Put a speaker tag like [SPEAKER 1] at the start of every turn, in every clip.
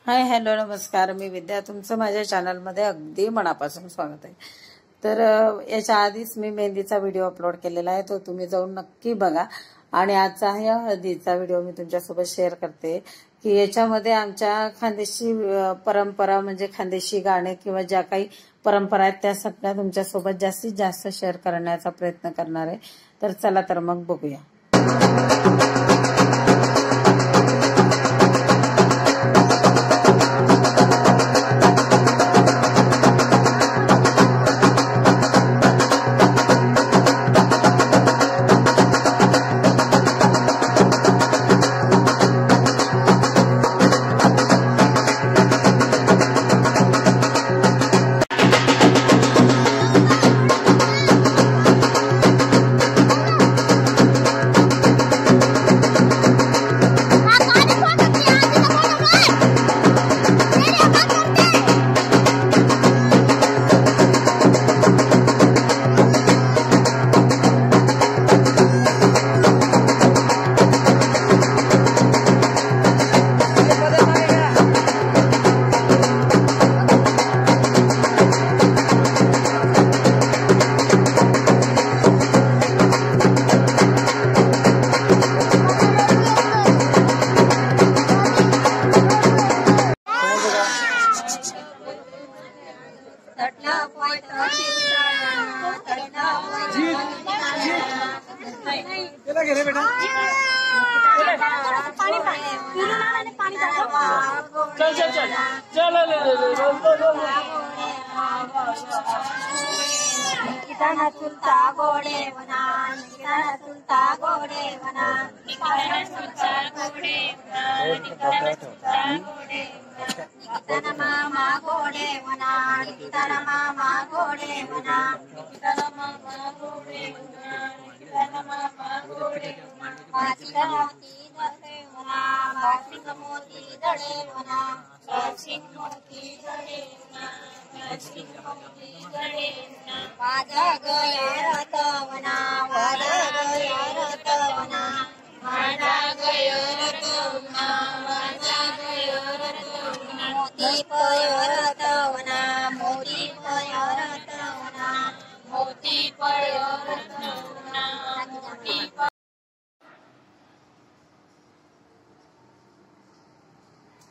[SPEAKER 1] Hi hello नमस्कार, मी विद्या. तुमचं माझ्या चॅनलमध्ये अगदी मनापासून स्वागत आहे. तर याच्या आधीच मी मेहंदीचा व्हिडिओ अपलोड केलेला आहे, तो तुम्ही जाऊन नक्की बघा. आणि आजचा हा हळदीचा व्हिडिओ मी तुमच्यासोबत शेअर करते की याच्यामध्ये आमच्या खानदेशी परंपरा म्हणजे खानदेशी गाणे किंवा ज्या काही परंपरा आहेत त्या सगळ्या तुमच्यासोबत जास्तीत जास्त शेअर करण्याचा प्रयत्न करणार आहे. तर चला तर मग बघूया.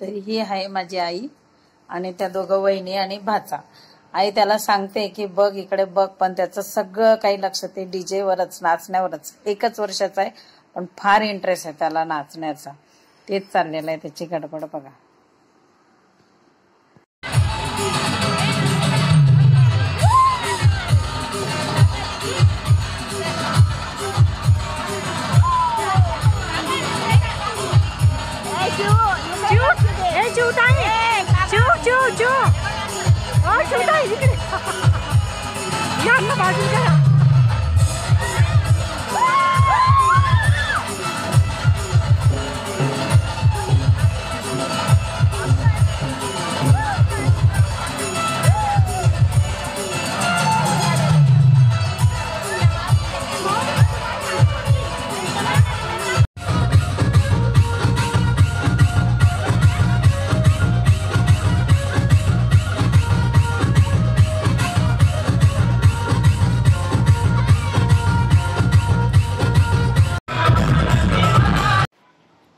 [SPEAKER 1] तर ही आहे माझी आई आणि त्या दोघं वहिनी आणि भाचा. आई त्याला सांगते की बघ इकडे बघ, पण त्याचं सगळं काही लक्ष ते डीजे वरच, नाचण्यावरच. 1 वर्षाचा आहे पण फार इंटरेस्ट आहे त्याला नाचण्याचा. तेच चाललेलं आहे त्याची गडबड बघा.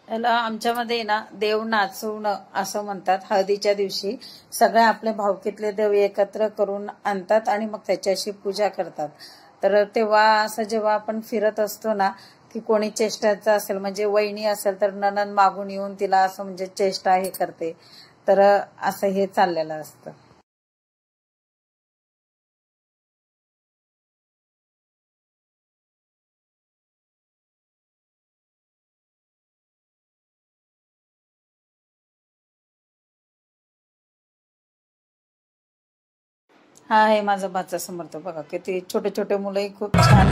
[SPEAKER 1] आमच्यामध्ये ना देव नाचवणं असं म्हणतात. हळदीच्या दिवशी सगळे आपले भावकीतले देव एकत्र करून आणतात आणि मग त्याच्याशी पूजा करतात. तर तेव्हा असं जेव्हा आपण फिरत असतो ना की कोणी चेष्टाचं असेल म्हणजे वहिनी असेल तर नणंद मागून येऊन तिला असं म्हणजे चेष्टा हे करते. तर असं हे चाललेलं असतं. हा आहे माझा भाचा समर्थ. बघा किती छोटे छोटे मुलंही खूप छान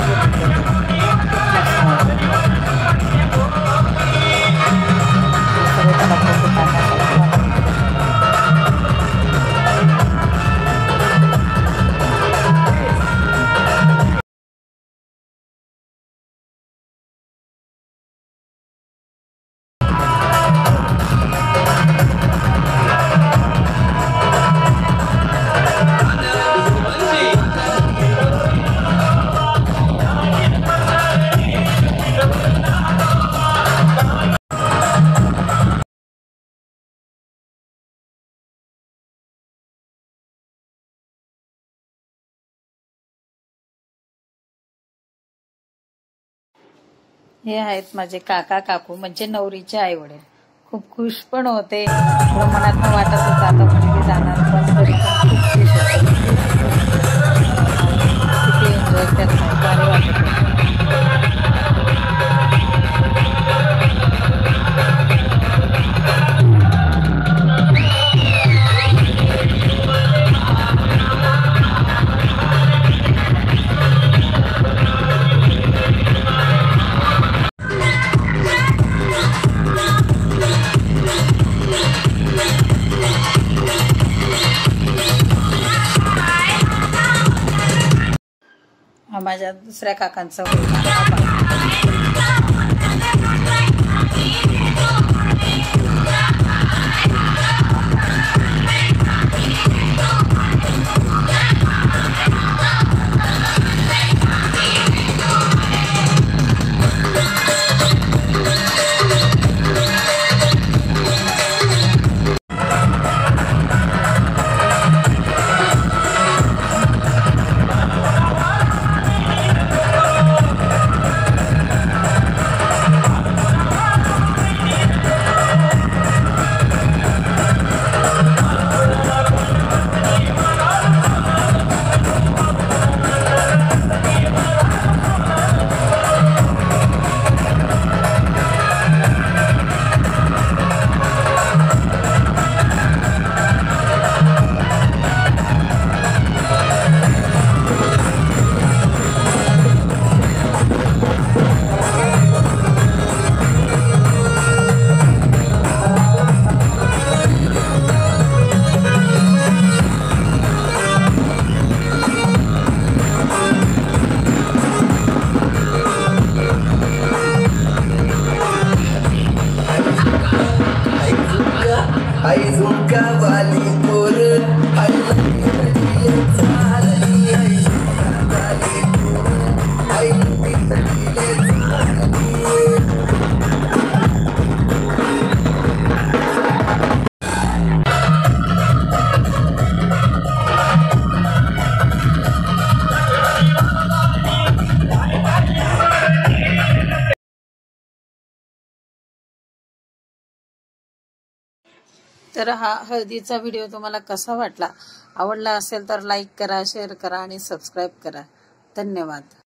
[SPEAKER 1] हे आहेत माझे काका काकू म्हणजे नवरीचे आई वडील. खूप खुश पण होते, थोडं मनात वाटत होतं आता मुलगी जाणार, पण तरी पण खूप खुश होते. किती एन्जॉय करतात, भारी वाटत होतं. हा माझ्या दुसऱ्या काकांचा मुलगा. तर हा हळदीचा व्हिडिओ तुम्हाला कसा वाटला? आवडला असेल तर लाईक करा, शेअर करा आणि सबस्क्राईब करा. धन्यवाद.